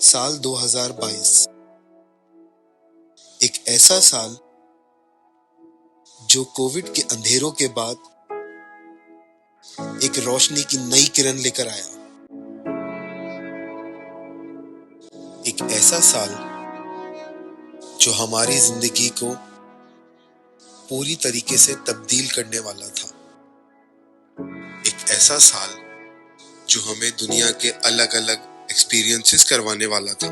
साल 2022 एक ऐसा साल जो कोविड के अंधेरों के बाद एक रोशनी की नई किरण लेकर आया। एक ऐसा साल जो हमारी जिंदगी को पूरी तरीके से तब्दील करने वाला था। एक ऐसा साल जो हमें दुनिया के अलग अलग एक्सपीरियंसेस करवाने वाला था।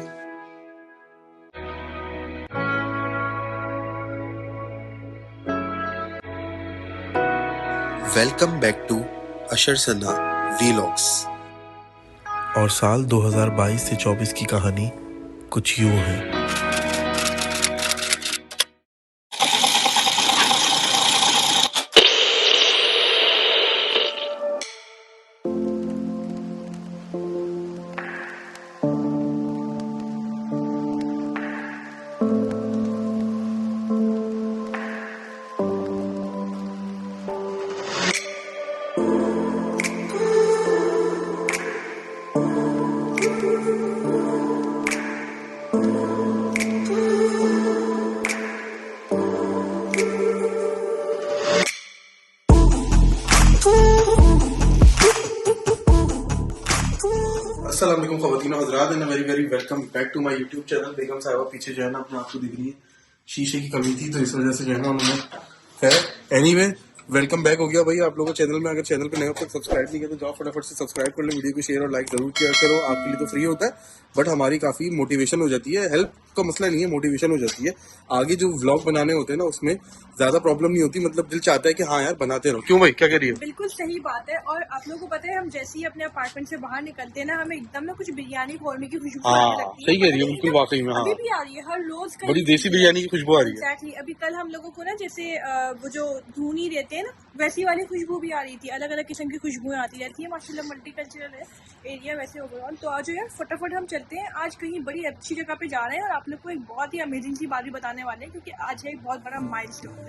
Welcome back to Ashar Sana vlogs. और साल 2022 से 24 की कहानी कुछ यूं है। अस्सलाम वालेकुम ख़वातीन और हज़रात, and very very welcome back to my YouTube channel. बेगम साहिबा पीछे जो है ना अपने आपको दिख रही है, शीशे की कमी थी तो इस वजह से जो है ना उन्होंने खैर एनीवे वेलकम बैक हो गया भाई आप लोगों को चैनल में। अगर चैनल पे नए हो तो सब्सक्राइब नहीं किया तो जाओ फटाफट से सब्सक्राइब कर लो, वीडियो को शेयर और लाइक जरूर किया करो। आपके लिए तो फ्री होता है बट हमारी काफ़ी मोटिवेशन हो जाती है। हेल्प का मसला नहीं है, मोटिवेशन हो जाती है। आगे जो व्लॉग बनाने होते हैं ना उसमें ज़्यादा प्रॉब्लम नहीं होती, मतलब दिल चाहता है कि हाँ यार बनाते रहो। क्यों भाई, क्या कह रही है? बिल्कुल सही बात है। और आप लोगों को पता है हम जैसे ही अपने अपार्टमेंट से बाहर निकलते हैं ना, हमें एकदम ना कुछ बिरयानी कौरमे की खुशबू आने लगती है। सही कह रही है, बिल्कुल वाकई में। अभी भी आ रही है, हर रोज बड़ी देसी बिरयानी की खुशबू आ रही है। एग्जैक्टली। अभी कल हम लोगों को ना जैसे वो जो धूनी रहते हैं ना वैसी वाली खुशबू भी आ रही थी। अलग अलग किस्म की खुशबुएं आती रहती है। माशाल्लाह मल्टीकल्चरल है एरिया वैसे ओवरऑल। तो आज यार फटाफट हम चलते हैं। आज कहीं बड़ी अच्छी जगह पे जा रहे हैं और आप लोग को एक बहुत ही अमेजिंग सी बात भी बताने वाले हैं, क्योंकि आज है एक बहुत बड़ा माइलस्टोन।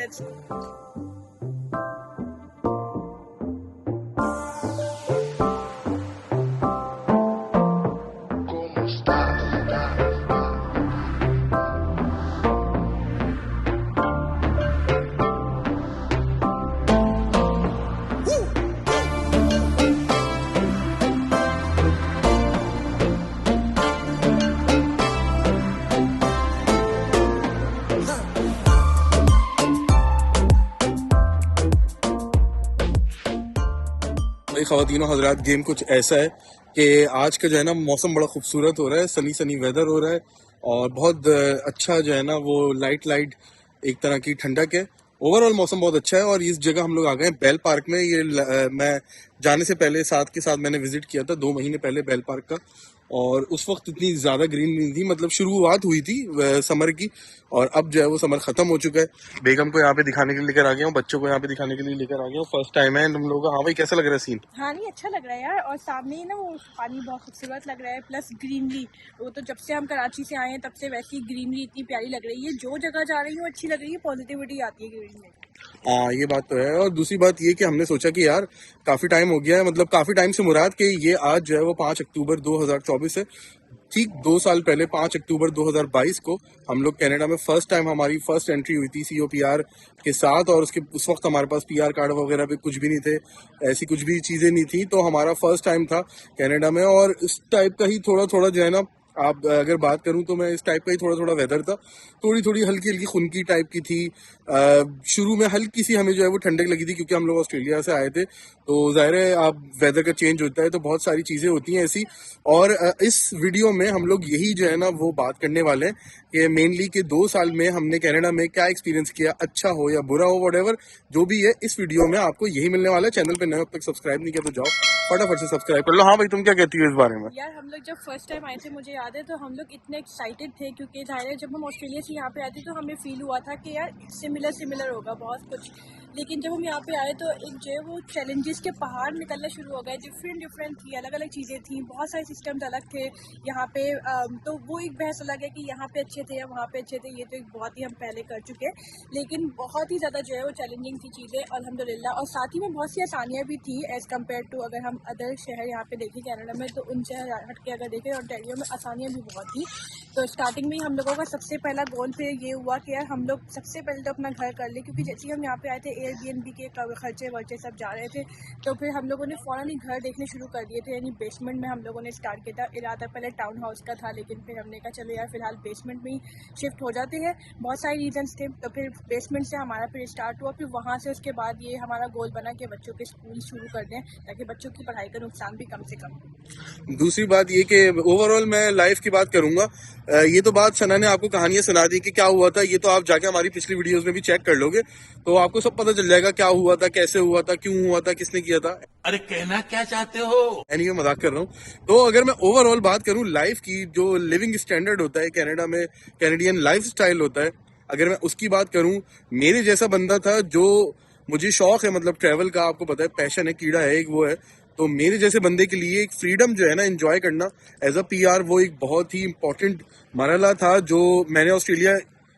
ख़वातीन और हज़रात, गेम कुछ ऐसा है कि आज का जो है ना मौसम बड़ा खूबसूरत हो रहा है, सनी सनी वेदर हो रहा है और बहुत अच्छा जो है ना वो लाइट लाइट एक तरह की ठंडक है। ओवरऑल मौसम बहुत अच्छा है और इस जगह हम लोग आ गए हैं बेल पार्क में। ये मैं जाने से पहले साथ के साथ मैंने विजिट किया था 2 महीने पहले बेल पार्क का, और उस वक्त इतनी ज़्यादा ग्रीन नहीं थी, मतलब शुरुआत हुई थी समर की और अब जो है वो समर ख़त्म हो चुका है। बेगम को यहाँ पे दिखाने के लिए लेकर आ गया हूँ, बच्चों को यहाँ पे दिखाने के लिए लेकर आ गया हूँ। फर्स्ट टाइम है तुम लोगों का। हाँ भाई, कैसा लग रहा है सीन? हाँ नहीं, अच्छा लग रहा है यार। और सामने ही ना वो पानी बहुत खूबसूरत लग रहा है, प्लस ग्रीनरी। वो तो जब से हम कराची से आए हैं तब से वैसी ग्रीनरी इतनी प्यारी लग रही है। जो जगह जा रही हूँ अच्छी लग रही है, पॉजिटिविटी आती है ग्रीन में। हाँ ये बात तो है। और दूसरी बात ये कि हमने सोचा कि यार काफ़ी टाइम हो गया है, मतलब काफ़ी टाइम से मुराद कि ये आज जो है वो 5 अक्टूबर 2024 है। ठीक 2 साल पहले 5 अक्टूबर 2022 को हम लोग कनाडा में फर्स्ट टाइम हमारी फर्स्ट एंट्री हुई थी COPR के साथ। और उस वक्त हमारे पास PR कार्ड वगैरह भी कुछ भी नहीं थे, ऐसी कुछ भी चीज़ें नहीं थी। तो हमारा फर्स्ट टाइम था कनाडा में और इस टाइप का ही थोड़ा थोड़ा जो है ना, आप अगर बात करूं तो मैं इस टाइप का ही थोड़ा थोड़ा वेदर था। थोड़ी थोड़ी हल्की हल्की खुनकी टाइप की थी। शुरू में हल्की सी हमें जो है वो ठंडक लगी थी क्योंकि हम लोग ऑस्ट्रेलिया से आए थे, तो ज़ाहिर है आप वेदर का चेंज होता है तो बहुत सारी चीज़ें होती हैं ऐसी। और इस वीडियो में हम लोग यही जो है ना वो बात करने वाले हैं कि मेनली कि 2 साल में हमने कनाडा में क्या एक्सपीरियंस किया, अच्छा हो या बुरा हो, व्हाटएवर जो भी है इस वीडियो में आपको यही मिलने वाला है। चैनल पे नए अब तक सब्सक्राइब नहीं किया तो जाओ फटाफट से सब्सक्राइब कर लो। हाँ भाई, तुम क्या कहती हो इस बारे में? यार हम लोग जब फर्स्ट टाइम आए थे, मुझे याद है, तो हम लोग इतने एक्साइटेड थे क्योंकि जाहिर है जब हम ऑस्ट्रेलिया से यहाँ पे आए थे तो हमें फील हुआ था कि यार सिमिलर होगा बहुत कुछ। लेकिन जब हम यहाँ पे आए तो एक जो है वो चैलेंजेस के पहाड़ निकलना शुरू हो गए। डिफरेंट थी, अलग अलग चीज़ें थी, बहुत सारे सिस्टम्स अलग थे यहाँ पे। तो वो एक बहस अलग है कि यहाँ पे अच्छे थे या वहाँ पे अच्छे थे। ये तो एक बहुत ही हम पहले कर चुके हैं, लेकिन बहुत ही ज़्यादा जो है वो चैलेंजिंग थी चीज़ें अल्हम्दुलिल्लाह। और साथ ही में बहुत सी आसानियाँ भी थी एज़ कम्पेयर टू अगर हम अदर शहर यहाँ पे देखें कनाडा में, तो उनसे हट के अगर देखें ओंटारियो में आसानियाँ परेशानियाँ भी बहुत थी। तो स्टार्टिंग में ही हम लोगों का सबसे पहला गोल फिर ये हुआ कि यार हम लोग सबसे पहले तो अपना घर कर ले, क्योंकि जैसे ही हम यहाँ पे आए थे एयरबीएनबी के खर्चे वर्चे सब जा रहे थे। तो फिर हम लोगों ने फ़ौरन ही घर देखने शुरू कर दिए थे, यानी बेसमेंट में हम लोगों ने स्टार्ट किया था। इरादा पहले टाउन हाउस का था, लेकिन फिर हमने कहा चलो यार फिलहाल बेसमेंट में ही शिफ्ट हो जाते हैं। बहुत सारे रीजंस थे, तो फिर बेसमेंट से हमारा फिर स्टार्ट हुआ। फिर वहाँ से उसके बाद ये हमारा गोल बना कि बच्चों के स्कूल शुरू कर दें, ताकि बच्चों की पढ़ाई का नुकसान भी कम से कम हो। दूसरी बात ये कि ओवरऑल मैं लाइफ की बात करूंगा। ये तो बात सना ने आपको कहानियां सुना दी कि क्या हुआ था, ये तो आप जाके हमारी पिछली वीडियोस में भी चेक कर लोगे, तो आपको सब पता चल जाएगा क्या हुआ था, कैसे हुआ था, क्यों हुआ था, किसने किया था। अरे कहना क्या चाहते हो? एनीवे मजाक कर रहा हूँ। तो अगर मैं ओवरऑल बात करूँ लाइफ की, जो लिविंग स्टैंडर्ड होता है कनाडा में, कैनेडियन लाइफ स्टाइल होता है, अगर मैं उसकी बात करूँ, मेरे जैसा बंदा था जो, मुझे शौक है मतलब ट्रैवल का, आपको पता है पैशन है, कीड़ा है एक वो है, तो मेरे जैसे बंदे के लिए एक फ्रीडम जो है ना एंजॉय करना एज अ पीआर, वो एक बहुत ही इंपॉर्टेंट मरहला था जो मैंने ऑस्ट्रेलिया,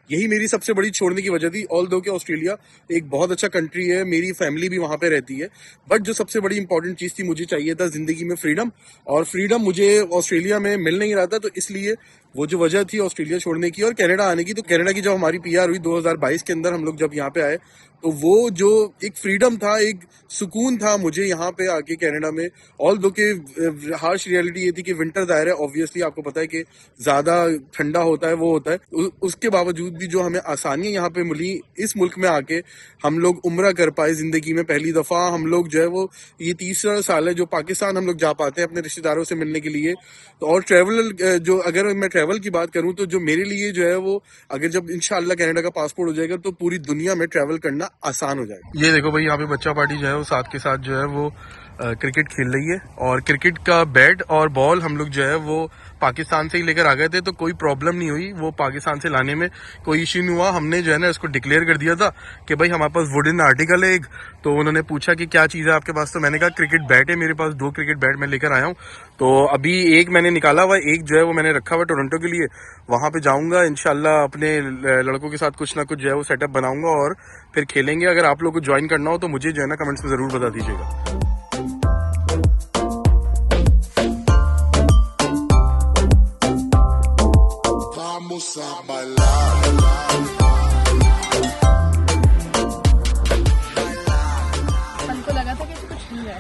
यही मेरी सबसे बड़ी छोड़ने की वजह थी। ऑल दो कि ऑस्ट्रेलिया एक बहुत अच्छा कंट्री है, मेरी फैमिली भी वहां पे रहती है, बट जो सबसे बड़ी इंपॉर्टेंट चीज थी, मुझे चाहिए था जिंदगी में फ्रीडम, और फ्रीडम मुझे ऑस्ट्रेलिया में मिल नहीं रहा था। तो इसलिए वो जो वजह थी ऑस्ट्रेलिया छोड़ने की और कनाडा आने की, तो कनाडा की जब हमारी पीआर हुई 2022 के अंदर, हम लोग जब यहाँ पे आए, तो वो जो एक फ्रीडम था, एक सुकून था मुझे यहाँ पे आके कनाडा में। ऑल दो के हार्श रियलिटी ये थी कि विंटर दायर है, ऑब्वियसली आपको पता है कि ज्यादा ठंडा होता है, वो होता है। उसके बावजूद भी जो हमें आसानियां यहाँ पे मिली इस मुल्क में आके, हम लोग उम्रा कर पाए जिंदगी में पहली दफा। हम लोग जो है वो, ये तीसरा साल है जो पाकिस्तान हम लोग जा पाते हैं अपने रिश्तेदारों से मिलने के लिए। तो और ट्रैवल, जो अगर मैं ट्रैवल की बात करूं, तो जो मेरे लिए जो है वो, अगर जब इंशाल्लाह कनाडा का पासपोर्ट हो जाएगा तो पूरी दुनिया में ट्रैवल करना आसान हो जाएगा। ये देखो भाई, यहाँ पे बच्चा पार्टी जो है वो साथ के साथ जो है वो क्रिकेट खेल रही है, और क्रिकेट का बैट और बॉल हम लोग जो है वो पाकिस्तान से ही लेकर आ गए थे, तो कोई प्रॉब्लम नहीं हुई, वो पाकिस्तान से लाने में कोई इश्यू नहीं हुआ। हमने जो है ना इसको डिक्लेयर कर दिया था कि भाई हमारे पास वुडन आर्टिकल है एक, तो उन्होंने पूछा कि क्या चीज़ है आपके पास, तो मैंने कहा क्रिकेट बैट है मेरे पास, 2 क्रिकेट बैट मैं लेकर आया हूँ। तो अभी एक मैंने निकाला हुआ, एक जो है वो मैंने रखा हुआ टोरंटो के लिए, वहां पे जाऊंगा इंशाल्लाह, अपने लड़कों के साथ कुछ ना कुछ जो है वो सेटअप बनाऊंगा और फिर खेलेंगे। अगर आप लोग को ज्वाइन करना हो तो मुझे जो है ना कमेंट्स में जरूर बता दीजिएगा। हमको लगा था कि ऐसे कुछ नहीं है,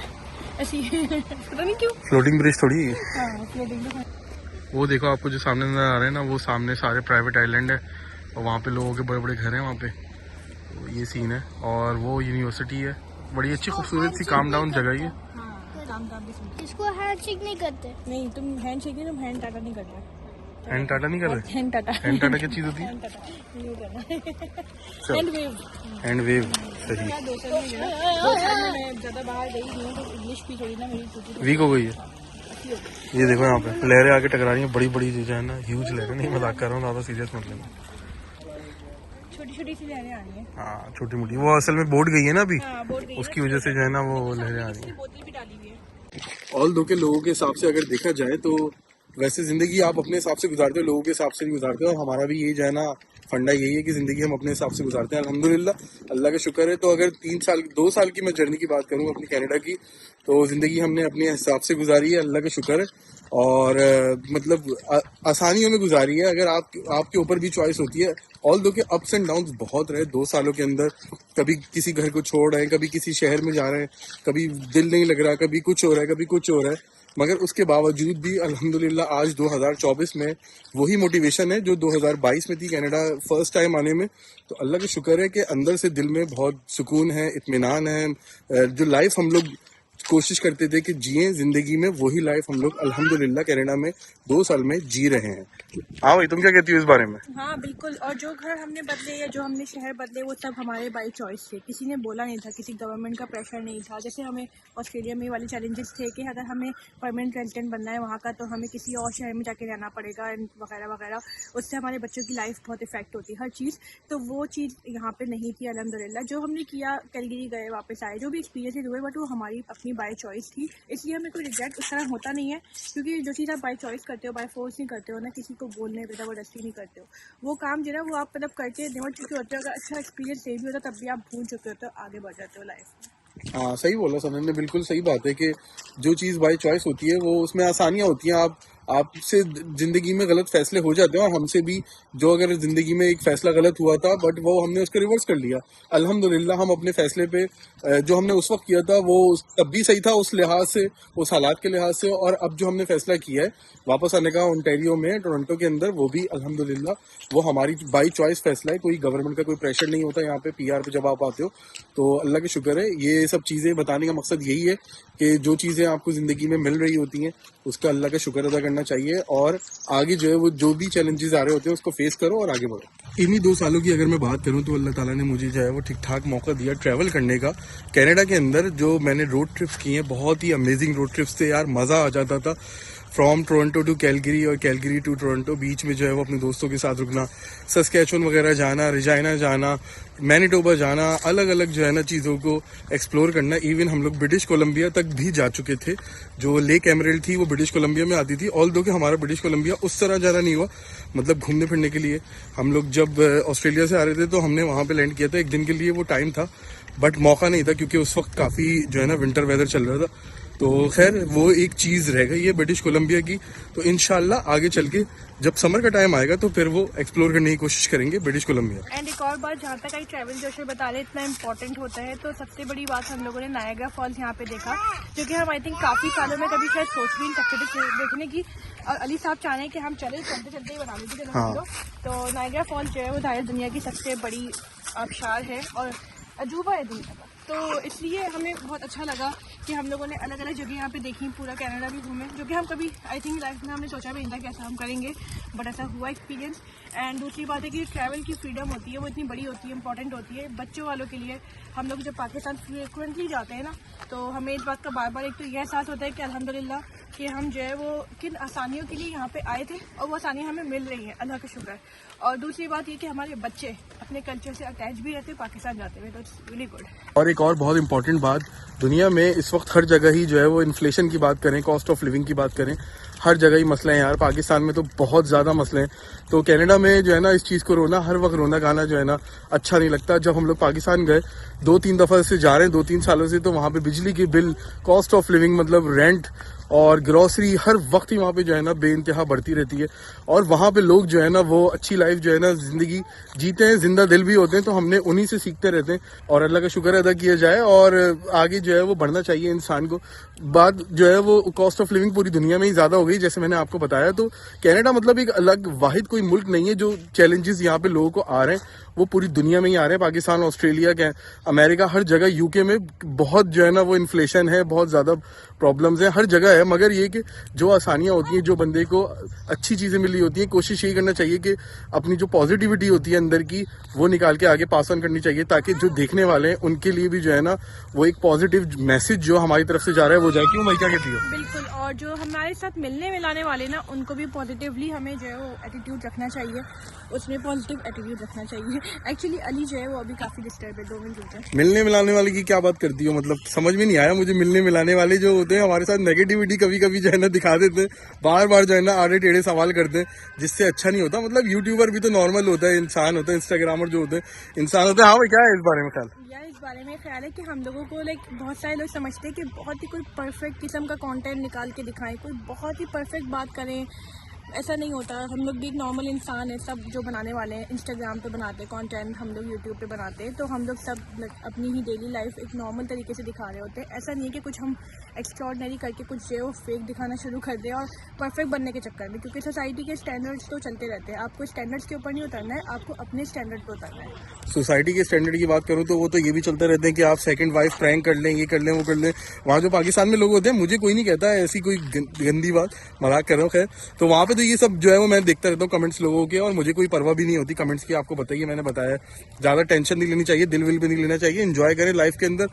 ऐसी पता नहीं क्यों। फ्लोटिंग ब्रिज थोड़ी। हाँ, फ्लोटिंग तो है। वो देखो आपको जो सामने नजर आ रहे हैं ना, वो सामने सारे प्राइवेट आइलैंड है, और वहाँ पे लोगों के बड़े बड़े घर हैं वहाँ पे, तो ये सीन है। और वो यूनिवर्सिटी है, बड़ी अच्छी खूबसूरत सी काम डाउन जगह है। हाँ, काम भी सुनते। इसको हैंडशेक नहीं करते। नहीं, तुम हैंड शेक नहीं, तुम हैंड टाटा नहीं करते। हैंड टाटा नहीं कर रहे? हैंड टाटा। हैंड टाटा क्या चीज होती है? हैंड टाटा ये करना। Hand wave. हैंड वेव, सही। क्या 2 साल में गया, 2 साल में मैं ज्यादा बाहर गई नहीं हूँ, तो इंग्लिश भी थोड़ी ना मेरी टूटी वीक हो गई है। ये देखो यहाँ पे लहरें आके टकरा रही हैं, बड़ी बड़ी चीजें है ना, ह्यूज लहरें, नहीं मजाक कर रहा हूँ, ज्यादा सीरियस मत लेना। छोटी छोटी सी लहरें आ रही हैं। हाँ छोटी मोटी, वो असल में बोट गई है ना अभी, हाँ, बोट गई है उसकी ना, वजह से जो है ना वो लहरें आ रही इसकी हैं। बोतल भी डाली हुई है। ऑल दो के लोगों के हिसाब से अगर देखा जाए तो वैसे जिंदगी आप अपने हिसाब से गुजारते हो, लोगों के हिसाब से नहीं गुजारते हो, और हमारा भी ये जो है ना फंडा यही है कि जिंदगी हम अपने हिसाब से गुजारते हैं। अल्हम्दुलिल्लाह, अल्लाह का शुक्र है। तो अगर 2 साल की मैं जर्नी की बात करूँ अपनी कनाडा की, तो जिंदगी हमने अपने हिसाब से गुजारी है, अल्लाह का शुक्र है। और मतलब आसानियों में गुजारी है। अगर आपके ऊपर भी चॉइस होती है, ऑल दो के अप्स एंड डाउन्स बहुत रहे 2 सालों के अंदर। कभी किसी घर को छोड़ रहे हैं, कभी किसी शहर में जा रहे हैं, कभी दिल नहीं लग रहा, कभी कुछ हो रहा है, कभी कुछ हो रहा है, मगर उसके बावजूद भी अल्हम्दुलिल्लाह आज 2024 में वही मोटिवेशन है जो 2022 में थी कनाडा फर्स्ट टाइम आने में। तो अल्लाह का शुक्र है कि अंदर से दिल में बहुत सुकून है, इत्मीनान है। जो लाइफ हम लोग कोशिश करते थे कि जिए जिंदगी में, वही लाइफ हम लोग अल्हम्दुलिल्लाह कनाडा में 2 साल में जी रहे हैं। हाँ भाई, तुम क्या कहती हो इस बारे में? हाँ बिल्कुल, और जो घर हमने बदले या जो हमने शहर बदले वो सब हमारे बाई चॉइस थे, किसी ने बोला नहीं था, किसी गवर्नमेंट का प्रेशर नहीं था। जैसे हमें ऑस्ट्रेलिया में वाले चैलेंजेस थे कि अगर हमें परमानेंट रेजिडेंट बनना है वहाँ का, तो हमें किसी और शहर में जाके रहना पड़ेगा वगैरह वगैरह, उससे हमारे बच्चों की लाइफ बहुत इफेक्ट होती है हर चीज़। तो वो चीज़ यहाँ पे नहीं थी अल्हम्दुलिल्लाह। जो हमने किया, कैलगरी गए, वापस आए, जो भी एक्सपीरियंस हुए, बट वो हमारी अपनी बाई चॉइस थी, इसलिए हमें कोई रिग्रेट उस तरह होता नहीं है। क्योंकि जो चीज़ आप बाई चॉइस करते हो, बाई फोर्स नहीं करते हो ना, किसी को बोलने पे जबरदस्ती नहीं करते हो, वो काम जो है वो आप मतलब करके निमट चुके होते हो। अगर अच्छा एक्सपीरियंस नहीं भी होता तब भी आप भूल चुके होते हो, आगे बढ़ जाते हो लाइफ में। हाँ सही बोला सनन ने, बिल्कुल सही बात है कि जो चीज़ बाई चॉइस होती है वो उसमें आसानियाँ होती हैं। आपसे जिंदगी में गलत फैसले हो जाते हैं, और हमसे भी जो अगर जिंदगी में एक फैसला गलत हुआ था बट वो हमने उसको रिवर्स कर लिया। अल्हम्दुलिल्लाह हम अपने फैसले पे जो हमने उस वक्त किया था वो तब भी सही था उस लिहाज से, उस हालात के लिहाज से, और अब जो हमने फैसला किया है वापस आने का ओंटारियो में, टोरंटो के अंदर, वो भी अल्हम्दुलिल्लाह वो हमारी बाई चॉइस फैसला है। कोई गवर्नमेंट का कोई प्रेशर नहीं होता यहाँ पे पीआर पे जब आप आते हो। तो अल्लाह का शुक्र है। ये सब चीज़ें बताने का मकसद यही है कि जो चीज़ें आपको ज़िंदगी में मिल रही होती हैं उसका अल्लाह का शुक्र अदा करना चाहिए, और आगे जो है वो जो भी चैलेंजेस आ रहे होते हैं उसको फेस करो और आगे बढ़ो। इन्हीं 2 सालों की अगर मैं बात करूं तो अल्लाह ताला ने मुझे जो है वो ठीक ठाक मौका दिया ट्रैवल करने का। कनाडा के अंदर जो मैंने रोड ट्रिप्स की हैं, बहुत ही अमेजिंग रोड ट्रिप्स थे यार, मज़ा आ जाता था। फ्रॉम टोरंटो टू कैलगरी और कैलगरी टू टोरंटो, बीच में जो है वो अपने दोस्तों के साथ रुकना, सस्कैचुअन वगैरह जाना, रेजाइना जाना, मैनिटोबा जाना, अलग अलग जो है ना चीज़ों को एक्सप्लोर करना। इवन हम लोग ब्रिटिश कोलंबिया तक भी जा चुके थे। जो लेक एमरल्ड थी वो ब्रिटिश कोलंबिया में आती थी, ऑल दो कि हमारा ब्रिटिश कोलंबिया उस तरह ज़्यादा नहीं हुआ, मतलब घूमने फिरने के लिए। हम लोग जब ऑस्ट्रेलिया से आ रहे थे तो हमने वहाँ पे लैंड किया था, 1 दिन के लिए वो टाइम था, बट मौका नहीं था क्योंकि उस वक्त काफ़ी जो है ना विंटर वेदर चल रहा था। तो खैर वो एक चीज़ रह गई है ब्रिटिश कोलंबिया की। तो इंशाल्लाह आगे चल के जब समर का टाइम आएगा तो फिर वो एक्सप्लोर करने की कोशिश करेंगे ब्रिटिश कोलंबिया। एंड एक और बात, जहाँ तक आई ट्रैवल जोशर बता रहे इतना इंपॉर्टेंट होता है, तो सबसे बड़ी बात हम लोगों ने नायग्रा फॉल्स यहाँ पे देखा, जो कि हम आई थिंक काफ़ी सालों में कभी शायद सोच भी नहीं सकते थे देखने की। और अली साहब चाह रहे हैं कि हम चलते चलते ही बना लीजिए चलो हम लोग। तो नायग्रा फॉल्स जो है वो जाहिर दुनिया की सबसे बड़ी आबशार है और अजूबा है दुनिया का। तो इसलिए हमें बहुत अच्छा लगा कि हम लोगों ने अलग अलग जगह यहाँ पे देखी, पूरा कनाडा भी घूमे, जो कि हम कभी आई थिंक लाइफ में हमने सोचा भी नहीं था कि ऐसा हम करेंगे, बट ऐसा हुआ एक्सपीरियंस। एंड दूसरी बात है कि ट्रैवल की फ्रीडम होती है वो इतनी बड़ी होती है, इंपॉर्टेंट होती है बच्चों वालों के लिए। हम लोग जब पाकिस्तान फ्रिक्वेंटली जाते हैं ना, तो हमें इस बात का बार बार एक तो यह एहसास होता है कि अल्हम्दुलिल्लाह कि हम जो है वो किन आसानियों के लिए यहाँ पे आए थे और वो आसानियाँ हमें मिल रही हैं, अल्लाह का शुक्र है। और दूसरी बात ये कि हमारे बच्चे अपने कल्चर से अटैच भी रहते हैं पाकिस्तान जाते हुए, तो इट्स रियली गुड। और एक और बहुत इंपॉर्टेंट बात, दुनिया में इस वक्त हर जगह ही जो है वो इन्फ्लेशन की बात करें, कॉस्ट ऑफ लिविंग की बात करें, हर जगह ही मसले हैं यार। पाकिस्तान में तो बहुत ज़्यादा मसले हैं। तो कनाडा में जो है ना इस चीज़ को रोना, हर वक्त रोना गाना जो है ना अच्छा नहीं लगता। जब हम लोग पाकिस्तान गए 2-3 दफ़ा से जा रहे हैं, 2-3 सालों से, तो वहाँ पे बिजली के बिल, कॉस्ट ऑफ लिविंग मतलब रेंट और ग्रॉसरी हर वक्त ही वहाँ पे जो है ना बेइंतहा बढ़ती रहती है। और वहाँ पे लोग जो है ना वो अच्छी लाइफ जो है ना ज़िंदगी जीते हैं, जिंदा दिल भी होते हैं। तो हमने उन्हीं से सीखते रहते हैं और अल्लाह का शुक्र अदा किया जाए और आगे जो है वो बढ़ना चाहिए इंसान को। बात जो है वो कॉस्ट ऑफ लिविंग पूरी दुनिया में ही ज़्यादा हो गई, जैसे मैंने आपको बताया। तो कनाडा मतलब एक अलग वाहिद कोई मुल्क नहीं है। जो चैलेंजेस यहाँ पे लोगों को आ रहे हैं वो पूरी दुनिया में ही आ रहे हैं। पाकिस्तान, ऑस्ट्रेलिया, अमेरिका, हर जगह, यूके में बहुत जो है ना वो इन्फ्लेशन है, बहुत ज़्यादा प्रॉब्लम्स हैं, हर जगह है। मगर ये कि जो आसानियाँ होती हैं, जो बंदे को अच्छी चीज़ें मिली होती हैं, कोशिश यही करना चाहिए कि अपनी जो पॉजिटिविटी होती है अंदर की वो निकाल के आगे पास ऑन करनी चाहिए, ताकि जो देखने वाले हैं उनके लिए भी जो है ना वो एक पॉजिटिव मैसेज जो हमारी तरफ से जा रहा है वो जाए। क्यों भाई, क्या कहती हो? बिल्कुल। और जो हमारे साथ मिलने मिलाने वाले ना, उनको भी पॉजिटिवली हमें जो है वो एटीट्यूड रखना चाहिए, उसमें पॉजिटिव एटीट्यूड रखना चाहिए। एक्चुअली अली जो है वो अभी काफ़ी डिस्टर्ब है, 2 मिनट रुक जाए। मिलने मिलाने वाले की क्या बात करती हो? मतलब समझ में नहीं आया मुझे। मिलने मिलाने वाले जो होते हैं हमारे साथ नेगेटिविटी कभी कभी जो है ना दिखा देते हैं, बार बार जो है ना आड़े टेढ़े सवाल करते हैं, जिससे अच्छा नहीं होता। मतलब यूट्यूबर भी तो नॉर्मल होता है, इंसान होता है, इंस्टाग्रामर जो होते हैं इंसान होते हैं। हाँ भाई, क्या है इस बारे में ख्याल? यार इस बारे में ख्याल है कि हम लोगों को बहुत सारे लोग समझते हैं कि बहुत ही कोई परफेक्ट किस्म का कंटेंट निकाल के दिखाएं, कोई बहुत ही परफेक्ट बात करें, ऐसा नहीं होता। हम लोग भी एक नॉर्मल इंसान है, सब जो बनाने वाले हैं इंस्टाग्राम पे बनाते हैं कंटेंट, हम लोग यूट्यूब पे बनाते हैं, तो हम लोग सब अपनी ही डेली लाइफ एक नॉर्मल तरीके से दिखा रहे होते हैं। ऐसा नहीं है कि कुछ हम एक्स्ट्रॉर्डनरी करके कुछ जो है फेक दिखाना शुरू कर दें और परफेक्ट बनने के चक्कर में, क्योंकि सोसाइटी के स्टैंडर्ड्स तो चलते रहते हैं। आपको स्टैंडर्ड्स के ऊपर नहीं उतरना है, आपको अपने स्टैंडर्ड पर उतरना है। सोसाइटी के स्टैंडर्ड की बात करूं तो वो तो ये भी चलते रहते हैं कि आप सेकंड वाइफ प्रैंक कर लें, ये कर लें, वो कर लें। वहाँ जो पाकिस्तान में लोग होते हैं, मुझे कोई नहीं कहता है ऐसी कोई गंदी बात, मजाक कर रहा हूँ खैर। तो वहाँ पे तो ये सब जो है वो मैं देखता रहता हूँ कमेंट्स लोगों के, और मुझे कोई परवाह भी नहीं होती कमेंट्स की। आपको बताइए, मैंने बताया ज़्यादा टेंशन नहीं लेनी चाहिए, दिल विल भी नहीं लेना चाहिए, एंजॉय करें लाइफ के अंदर।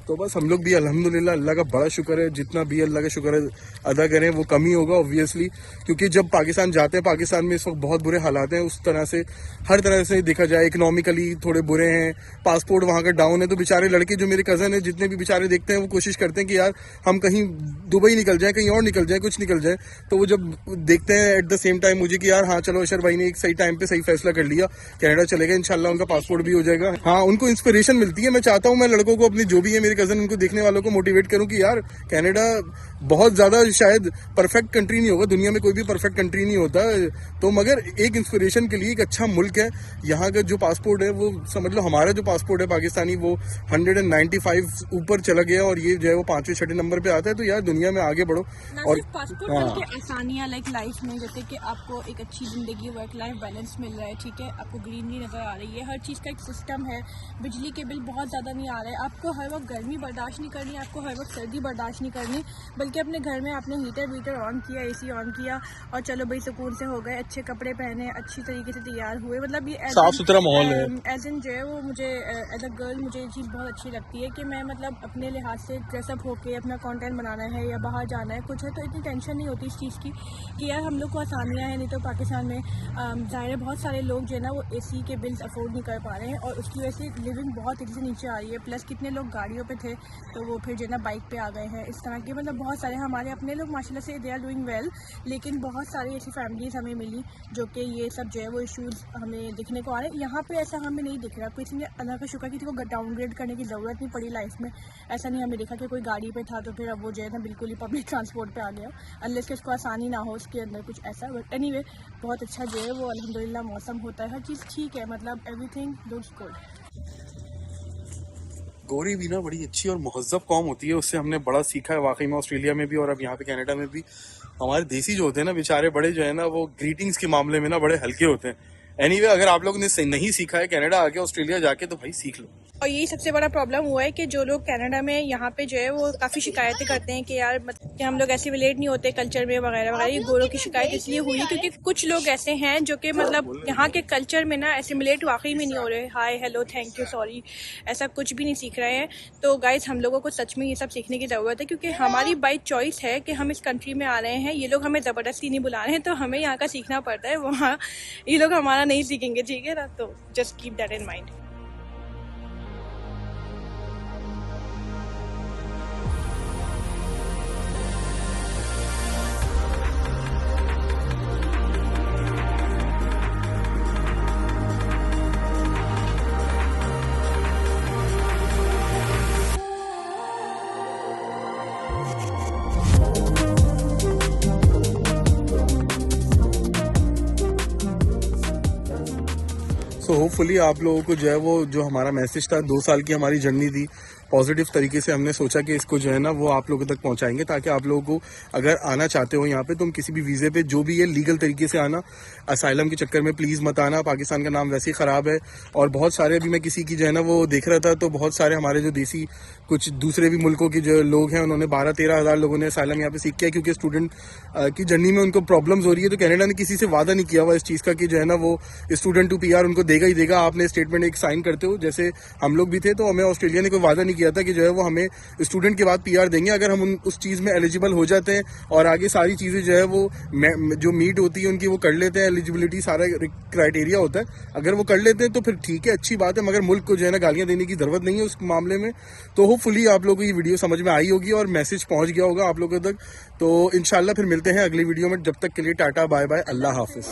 तो बस हम लोग भी अल्हम्दुलिल्लाह, अल्लाह का बड़ा शुक्र है, जितना भी अल्लाह का शुक्र अदा करें वो कम ही होगा ऑब्वियसली। क्योंकि जब पाकिस्तान जाते हैं, पाकिस्तान में इस वक्त बहुत बुरे हालात हैं, उस तरह से हर तरह से देखा जाए, इकोनॉमिकली थोड़े बुरे हैं, पासपोर्ट वहाँ का डाउन है। तो बेचारे लड़के जो मेरे कज़न है, जितने भी बेचारे देखते हैं, वो कोशिश करते हैं कि यार हम कहीं दुबई निकल जाए, कहीं और निकल जाए, कुछ निकल जाए। तो वो जब देखते हैं एट द सेम टाइम मुझे कि यार हाँ चलो अशर भाई ने एक सही टाइम पे सही फैसला कर लिया, कनाडा चले गए, इंशाल्लाह उनका पासपोर्ट भी हो जाएगा। हाँ, उनको इंस्पिरेशन मिलती है। मैं चाहता हूँ मैं लड़कों को अपने जो भी है मेरे कजन उनको देखने वालों को मोटिवेट करूँ कि यार कनाडा बहुत ज्यादा शायद परफेक्ट कंट्री नहीं होगा, दुनिया में कोई भी परफेक्ट कंट्री नहीं होता, तो मगर एक इंस्पिरेशन के लिए एक अच्छा मुल्क है। यहाँ का जो पासपोर्ट है वो समझ लो हमारा जो पासपोर्ट है पाकिस्तानी वो 195 ऊपर चला गया और ये जो है वो 5वें 6 नंबर पे आता है। तो यार दुनिया में आगे बढ़ो। और पासपोर्ट बल्कि आसानियाँ लाइक लाइफ में, जैसे कि आपको एक अच्छी जिंदगी वर्क लाइफ बैलेंस मिल रहा है, ठीक है, आपको ग्रीनरी नजर आ रही है, हर चीज़ का एक सिस्टम है, बिजली के बिल बहुत ज़्यादा नहीं आ रहे, आपको हर वक्त गर्मी बर्दाश्त नहीं करनी, आपको हर वक्त सर्दी बर्दाश्त नहीं करनी, बल्कि अपने घर में आपने हीटर ऑन किया, AC ऑन किया और चलो भाई सुकून से हो गए, अच्छे कपड़े पहने, अच्छी तरीके से तैयार हुए। मतलब ये साफ सुथरा माहौल है। एज एन जो है वो मुझे एज अ गर्ल मुझे ये चीज़ बहुत अच्छी लगती है कि मैं मतलब अपने लिहाज से ड्रेसअप होके अपना कंटेंट बनाना है या बाहर जाना है कुछ है तो इतनी टेंशन नहीं होती इस चीज़ की कि यार हम लोग को आसानियाँ हैं। नहीं तो पाकिस्तान में ज़ाहिर है बहुत सारे लोग जो है ना वो AC के बिल्स अफोर्ड नहीं कर पा रहे हैं और उसकी वजह से लिविंग बहुत तेज़ी से नीचे आ रही है। प्लस कितने लोग गाड़ियों पे थे तो वो फिर जो है ना बाइक पे आ गए हैं, इस तरह के मतलब बहुत सारे हमारे अपने लोग माशाल्लाह से दे आर डूइंग वेल, लेकिन बहुत सारी ऐसी फैमिलीज़ हमें मिली जो कि ये सब जो है वो इशूज़ हमें दिखने को आ रहे हैं। यहाँ पे ऐसा हमें नहीं दिख रहा, किसी ने अल्लाह का शुक्र किसी को डाउनग्रेड करने की ज़रूरत नहीं पड़ी लाइफ में, ऐसा नहीं हमें देखा कि कोई गाड़ी पे था तो फिर अब वो जो है ना बिल्कुल ही पब्लिक ट्रांसपोर्ट पे आ गया, अनलेस कि उसको आसानी ना हो उसके अंदर कुछ ऐसा। बट एनीवे बहुत अच्छा जो है वो अल्हम्दुलिल्लाह मौसम होता है, हर चीज़ ठीक है, मतलब एवरीथिंग लुक्स गुड। गोरी भी ना बड़ी अच्छी और महज़्ज़ब कौम होती है, उससे हमने बड़ा सीखा है वाकई में ऑस्ट्रेलिया में भी और अब यहाँ पे कनाडा में भी। हमारे देसी जो होते हैं ना बेचारे बड़े जो है ना वो ग्रीटिंग्स के मामले में ना बड़े हल्के होते हैं। एनीवे अगर आप लोगों ने नहीं सीखा है कनाडा आके ऑस्ट्रेलिया जाके तो भाई सीख लो। और यही सबसे बड़ा प्रॉब्लम हुआ है कि जो लोग कनाडा में यहाँ पे जो है वो काफ़ी शिकायतें करते हैं कि यार मतलब कि हम लोग एसिमिलेट नहीं होते कल्चर में वगैरह वगैरह। ये गोरों की शिकायत इसलिए हुई है क्योंकि कुछ लोग ऐसे हैं जो कि मतलब यहाँ के कल्चर में ना एसिमिलेट वाकई में नहीं हो रहे, hi hello thank you sorry ऐसा कुछ भी नहीं सीख रहे हैं। तो गाइज हम लोगों को सच में ये सब सीखने की ज़रूरत है क्योंकि हमारी बाई चॉइस है कि हम इस कंट्री में आ रहे हैं, ये लोग हमें ज़बरदस्ती नहीं बुला रहे हैं, तो हमें यहाँ का सीखना पड़ता है, वहाँ ये लोग हमारा नहीं सीखेंगे, ठीक है ना। तो just keep that in mind. So hopefully आप लोगों को जो है वो जो हमारा मैसेज था 2 साल की हमारी जर्नी थी पॉजिटिव तरीके से हमने सोचा कि इसको जो है ना वो आप लोगों तक पहुंचाएंगे ताकि आप लोगों को अगर आना चाहते हो यहाँ पे तुम किसी भी वीज़े पे जो भी है लीगल तरीके से आना, असाइलम के चक्कर में प्लीज़ मत आना। पाकिस्तान का नाम वैसे ही ख़राब है और बहुत सारे अभी मैं किसी की जो है ना वो देख रहा था तो बहुत सारे हमारे जो देसी कुछ दूसरे भी मुल्कों के जो लोग हैं उन्होंने 12-13 हज़ार लोगों ने असाइलम यहाँ पे सीख किया क्योंकि स्टूडेंट की जर्नी में उनको प्रॉब्लम्स हो रही है। तो कनाडा ने किसी से वादा नहीं किया हुआ इस चीज़ का कि जो है ना वो स्टूडेंट टू PR उनको देगा ही देगा। आपने स्टेटमेंट एक साइन करते हो जैसे हम लोग भी थे, तो हमें ऑस्ट्रेलिया ने कोई वादा नहीं किया था कि जो है वो हमें स्टूडेंट के बाद PR देंगे। अगर हम उस चीज़ में एलिजिबल हो जाते हैं और आगे सारी चीज़ें जो है वो जो मीट होती है उनकी वो कर लेते हैं, एलिजिबिलिटी सारा क्राइटेरिया होता है, अगर वो कर लेते हैं तो फिर ठीक है, अच्छी बात है, मगर मुल्क को जो है ना गालियाँ देने की ज़रूरत नहीं है उस मामले में। तो होपफुली आप लोगों को ये वीडियो समझ में आई होगी और मैसेज पहुँच गया होगा आप लोगों तक। तो इंशाल्लाह फिर मिलते हैं अगली वीडियो में, जब तक के लिए टाटा बाय बाय, अल्लाह हाफिज़।